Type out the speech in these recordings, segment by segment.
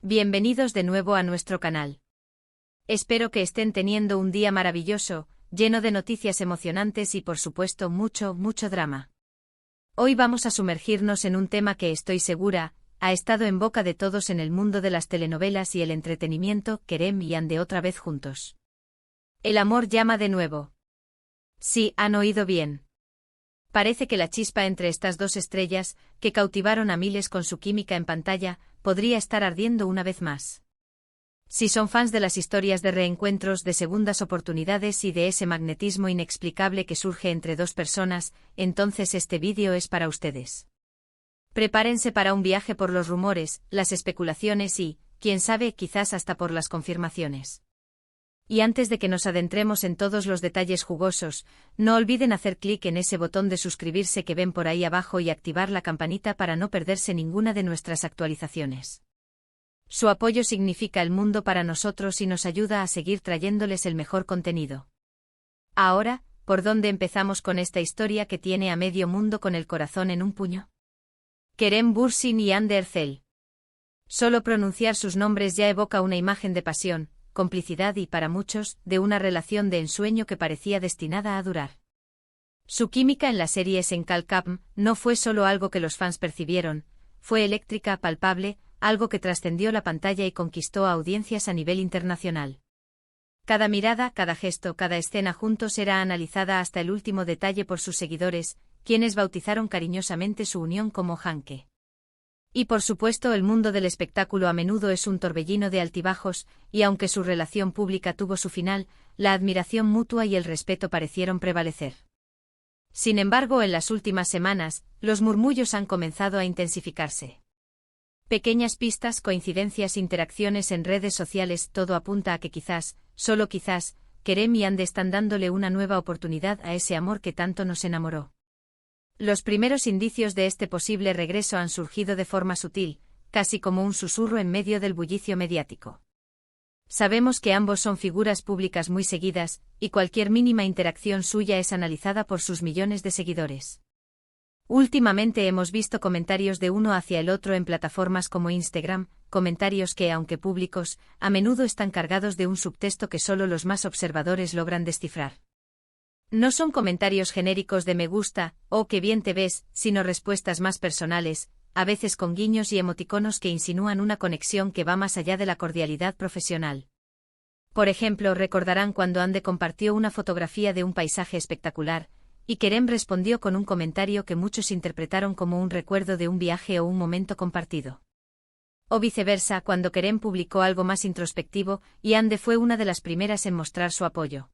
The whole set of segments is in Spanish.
Bienvenidos de nuevo a nuestro canal. Espero que estén teniendo un día maravilloso, lleno de noticias emocionantes y por supuesto mucho drama. Hoy vamos a sumergirnos en un tema que estoy segura, ha estado en boca de todos en el mundo de las telenovelas y el entretenimiento. Kerem y Yandé otra vez juntos. El amor llama de nuevo. Sí, han oído bien. Parece que la chispa entre estas dos estrellas, que cautivaron a miles con su química en pantalla, podría estar ardiendo una vez más. Si son fans de las historias de reencuentros, de segundas oportunidades y de ese magnetismo inexplicable que surge entre dos personas, entonces este vídeo es para ustedes. Prepárense para un viaje por los rumores, las especulaciones y, quién sabe, quizás hasta por las confirmaciones. Y antes de que nos adentremos en todos los detalles jugosos, no olviden hacer clic en ese botón de suscribirse que ven por ahí abajo y activar la campanita para no perderse ninguna de nuestras actualizaciones. Su apoyo significa el mundo para nosotros y nos ayuda a seguir trayéndoles el mejor contenido. Ahora, ¿por dónde empezamos con esta historia que tiene a medio mundo con el corazón en un puño? Kerem Bürsin y Yandé Erçel. Solo pronunciar sus nombres ya evoca una imagen de pasión, complicidad y, para muchos, de una relación de ensueño que parecía destinada a durar. Su química en la serie Senkalkam no fue solo algo que los fans percibieron, fue eléctrica, palpable, algo que trascendió la pantalla y conquistó a audiencias a nivel internacional. Cada mirada, cada gesto, cada escena juntos era analizada hasta el último detalle por sus seguidores, quienes bautizaron cariñosamente su unión como Hanke. Y por supuesto el mundo del espectáculo a menudo es un torbellino de altibajos, y aunque su relación pública tuvo su final, la admiración mutua y el respeto parecieron prevalecer. Sin embargo, en las últimas semanas, los murmullos han comenzado a intensificarse. Pequeñas pistas, coincidencias, interacciones en redes sociales, todo apunta a que quizás, solo quizás, Kerem y Yandé están dándole una nueva oportunidad a ese amor que tanto nos enamoró. Los primeros indicios de este posible regreso han surgido de forma sutil, casi como un susurro en medio del bullicio mediático. Sabemos que ambos son figuras públicas muy seguidas, y cualquier mínima interacción suya es analizada por sus millones de seguidores. Últimamente hemos visto comentarios de uno hacia el otro en plataformas como Instagram, comentarios que, aunque públicos, a menudo están cargados de un subtexto que solo los más observadores logran descifrar. No son comentarios genéricos de me gusta, o qué bien te ves, sino respuestas más personales, a veces con guiños y emoticonos que insinúan una conexión que va más allá de la cordialidad profesional. Por ejemplo, recordarán cuando Yandé compartió una fotografía de un paisaje espectacular, y Kerem respondió con un comentario que muchos interpretaron como un recuerdo de un viaje o un momento compartido. O viceversa, cuando Kerem publicó algo más introspectivo, y Yandé fue una de las primeras en mostrar su apoyo.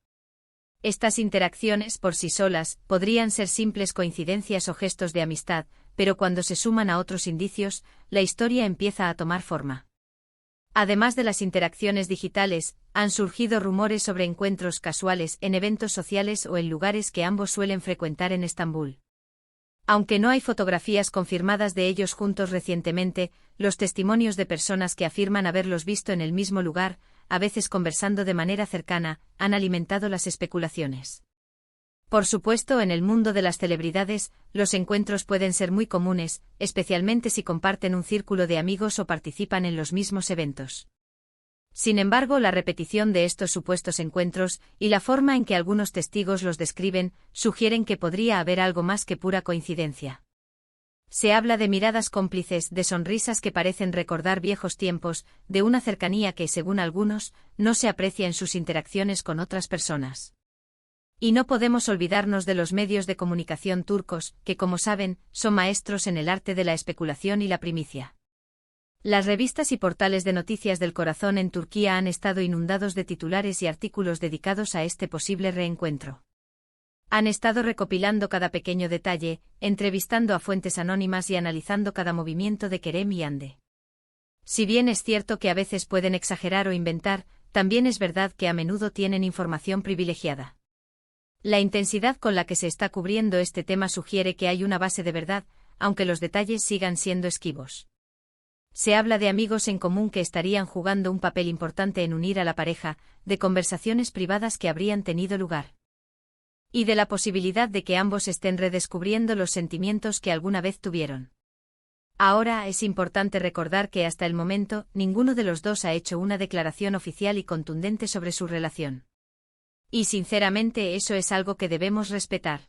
Estas interacciones, por sí solas, podrían ser simples coincidencias o gestos de amistad, pero cuando se suman a otros indicios, la historia empieza a tomar forma. Además de las interacciones digitales, han surgido rumores sobre encuentros casuales en eventos sociales o en lugares que ambos suelen frecuentar en Estambul. Aunque no hay fotografías confirmadas de ellos juntos recientemente, los testimonios de personas que afirman haberlos visto en el mismo lugar, a veces conversando de manera cercana, han alimentado las especulaciones. Por supuesto, en el mundo de las celebridades, los encuentros pueden ser muy comunes, especialmente si comparten un círculo de amigos o participan en los mismos eventos. Sin embargo, la repetición de estos supuestos encuentros, y la forma en que algunos testigos los describen, sugieren que podría haber algo más que pura coincidencia. Se habla de miradas cómplices, de sonrisas que parecen recordar viejos tiempos, de una cercanía que, según algunos, no se aprecia en sus interacciones con otras personas. Y no podemos olvidarnos de los medios de comunicación turcos, que, como saben, son maestros en el arte de la especulación y la primicia. Las revistas y portales de noticias del corazón en Turquía han estado inundados de titulares y artículos dedicados a este posible reencuentro. Han estado recopilando cada pequeño detalle, entrevistando a fuentes anónimas y analizando cada movimiento de Kerem y Yandé. Si bien es cierto que a veces pueden exagerar o inventar, también es verdad que a menudo tienen información privilegiada. La intensidad con la que se está cubriendo este tema sugiere que hay una base de verdad, aunque los detalles sigan siendo esquivos. Se habla de amigos en común que estarían jugando un papel importante en unir a la pareja, de conversaciones privadas que habrían tenido lugar. Y de la posibilidad de que ambos estén redescubriendo los sentimientos que alguna vez tuvieron. Ahora es importante recordar que hasta el momento ninguno de los dos ha hecho una declaración oficial y contundente sobre su relación. Y sinceramente eso es algo que debemos respetar.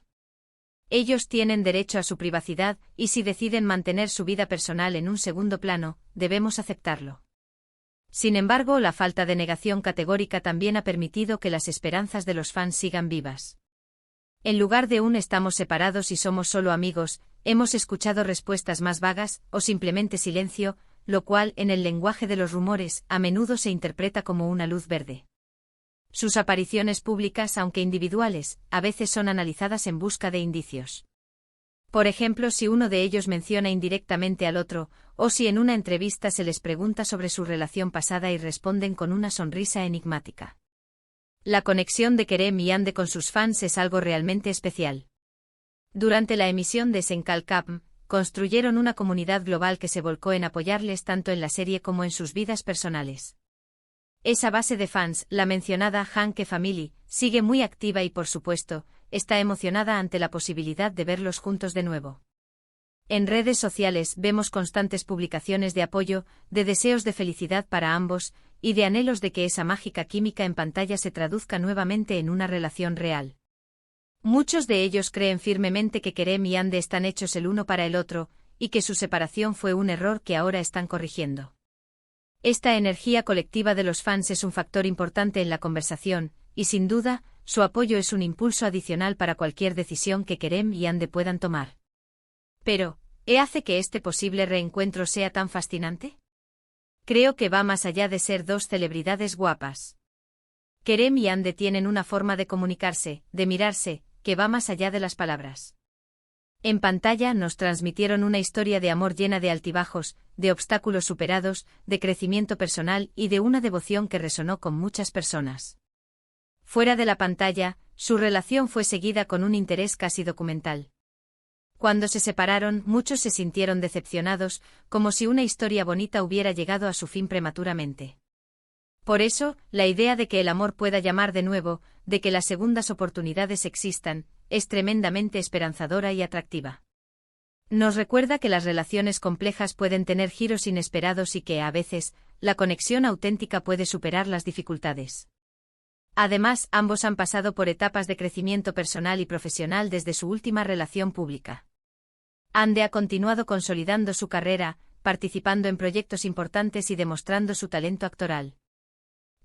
Ellos tienen derecho a su privacidad, y si deciden mantener su vida personal en un segundo plano, debemos aceptarlo. Sin embargo, la falta de negación categórica también ha permitido que las esperanzas de los fans sigan vivas. En lugar de un estamos separados y somos solo amigos, hemos escuchado respuestas más vagas, o simplemente silencio, lo cual, en el lenguaje de los rumores, a menudo se interpreta como una luz verde. Sus apariciones públicas, aunque individuales, a veces son analizadas en busca de indicios. Por ejemplo, si uno de ellos menciona indirectamente al otro, o si en una entrevista se les pregunta sobre su relación pasada y responden con una sonrisa enigmática. La conexión de Kerem y Yandhi con sus fans es algo realmente especial. Durante la emisión de Senkalkam, construyeron una comunidad global que se volcó en apoyarles tanto en la serie como en sus vidas personales. Esa base de fans, la mencionada Hanke Family, sigue muy activa y por supuesto, está emocionada ante la posibilidad de verlos juntos de nuevo. En redes sociales vemos constantes publicaciones de apoyo, de deseos de felicidad para ambos, y de anhelos de que esa mágica química en pantalla se traduzca nuevamente en una relación real. Muchos de ellos creen firmemente que Kerem y Yandhi están hechos el uno para el otro, y que su separación fue un error que ahora están corrigiendo. Esta energía colectiva de los fans es un factor importante en la conversación, y sin duda, su apoyo es un impulso adicional para cualquier decisión que Kerem y Yandhi puedan tomar. Pero, ¿qué hace que este posible reencuentro sea tan fascinante? Creo que va más allá de ser dos celebridades guapas. Kerem y Yandhi tienen una forma de comunicarse, de mirarse, que va más allá de las palabras. En pantalla nos transmitieron una historia de amor llena de altibajos, de obstáculos superados, de crecimiento personal y de una devoción que resonó con muchas personas. Fuera de la pantalla, su relación fue seguida con un interés casi documental. Cuando se separaron, muchos se sintieron decepcionados, como si una historia bonita hubiera llegado a su fin prematuramente. Por eso, la idea de que el amor pueda llamar de nuevo, de que las segundas oportunidades existan, es tremendamente esperanzadora y atractiva. Nos recuerda que las relaciones complejas pueden tener giros inesperados y que, a veces, la conexión auténtica puede superar las dificultades. Además, ambos han pasado por etapas de crecimiento personal y profesional desde su última relación pública. Yandhi ha continuado consolidando su carrera, participando en proyectos importantes y demostrando su talento actoral.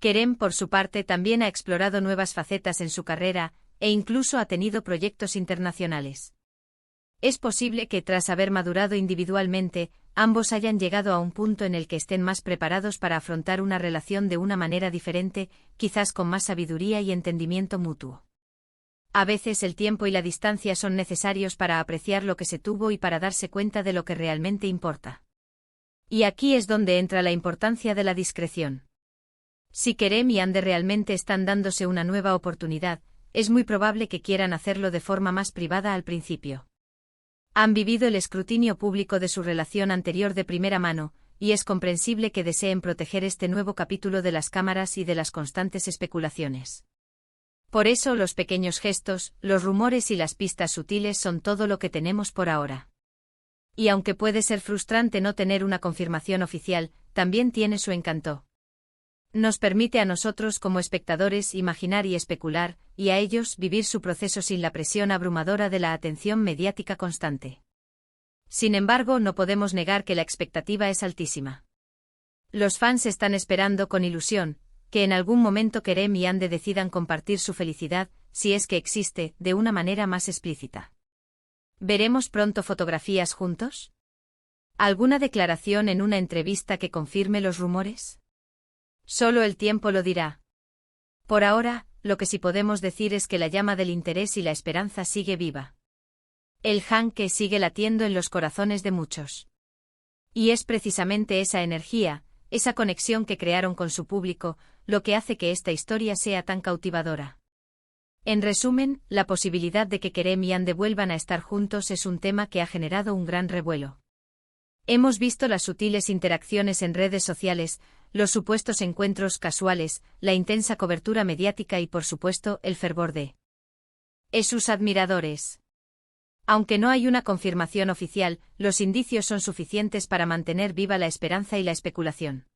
Kerem, por su parte, también ha explorado nuevas facetas en su carrera, e incluso ha tenido proyectos internacionales. Es posible que, tras haber madurado individualmente, ambos hayan llegado a un punto en el que estén más preparados para afrontar una relación de una manera diferente, quizás con más sabiduría y entendimiento mutuo. A veces el tiempo y la distancia son necesarios para apreciar lo que se tuvo y para darse cuenta de lo que realmente importa. Y aquí es donde entra la importancia de la discreción. Si Kerem y Yandhi realmente están dándose una nueva oportunidad, es muy probable que quieran hacerlo de forma más privada al principio. Han vivido el escrutinio público de su relación anterior de primera mano, y es comprensible que deseen proteger este nuevo capítulo de las cámaras y de las constantes especulaciones. Por eso los pequeños gestos, los rumores y las pistas sutiles son todo lo que tenemos por ahora. Y aunque puede ser frustrante no tener una confirmación oficial, también tiene su encanto. Nos permite a nosotros como espectadores imaginar y especular, y a ellos vivir su proceso sin la presión abrumadora de la atención mediática constante. Sin embargo, no podemos negar que la expectativa es altísima. Los fans están esperando con ilusión que en algún momento Kerem y Yandhi decidan compartir su felicidad, si es que existe, de una manera más explícita. ¿Veremos pronto fotografías juntos? ¿Alguna declaración en una entrevista que confirme los rumores? Solo el tiempo lo dirá. Por ahora, lo que sí podemos decir es que la llama del interés y la esperanza sigue viva. El Hanke sigue latiendo en los corazones de muchos. Y es precisamente esa energía, esa conexión que crearon con su público, lo que hace que esta historia sea tan cautivadora. En resumen, la posibilidad de que Kerem y Yandhi vuelvan a estar juntos es un tema que ha generado un gran revuelo. Hemos visto las sutiles interacciones en redes sociales, los supuestos encuentros casuales, la intensa cobertura mediática y por supuesto el fervor de sus admiradores. Aunque no hay una confirmación oficial, los indicios son suficientes para mantener viva la esperanza y la especulación.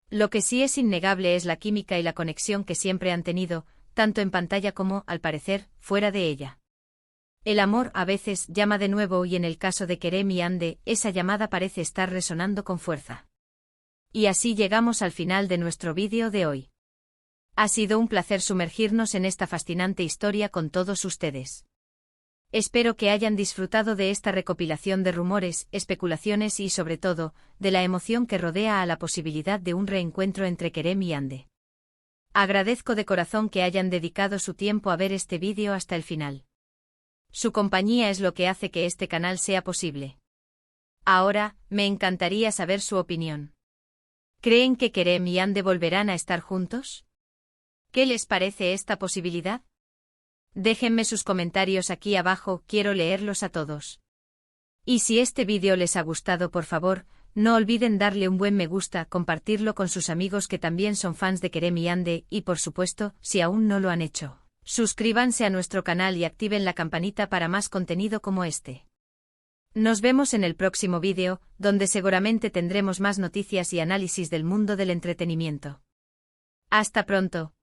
Lo que sí es innegable es la química y la conexión que siempre han tenido, tanto en pantalla como, al parecer, fuera de ella. El amor a veces llama de nuevo y en el caso de Kerem y Hande, esa llamada parece estar resonando con fuerza. Y así llegamos al final de nuestro vídeo de hoy. Ha sido un placer sumergirnos en esta fascinante historia con todos ustedes. Espero que hayan disfrutado de esta recopilación de rumores, especulaciones y, sobre todo, de la emoción que rodea a la posibilidad de un reencuentro entre Kerem y Hande. Agradezco de corazón que hayan dedicado su tiempo a ver este vídeo hasta el final. Su compañía es lo que hace que este canal sea posible. Ahora, me encantaría saber su opinión. ¿Creen que Kerem y Hande volverán a estar juntos? ¿Qué les parece esta posibilidad? Déjenme sus comentarios aquí abajo, quiero leerlos a todos. Y si este vídeo les ha gustado, por favor, no olviden darle un buen me gusta, compartirlo con sus amigos que también son fans de Kerem y Hande y, por supuesto, si aún no lo han hecho, suscríbanse a nuestro canal y activen la campanita para más contenido como este. Nos vemos en el próximo vídeo, donde seguramente tendremos más noticias y análisis del mundo del entretenimiento. Hasta pronto.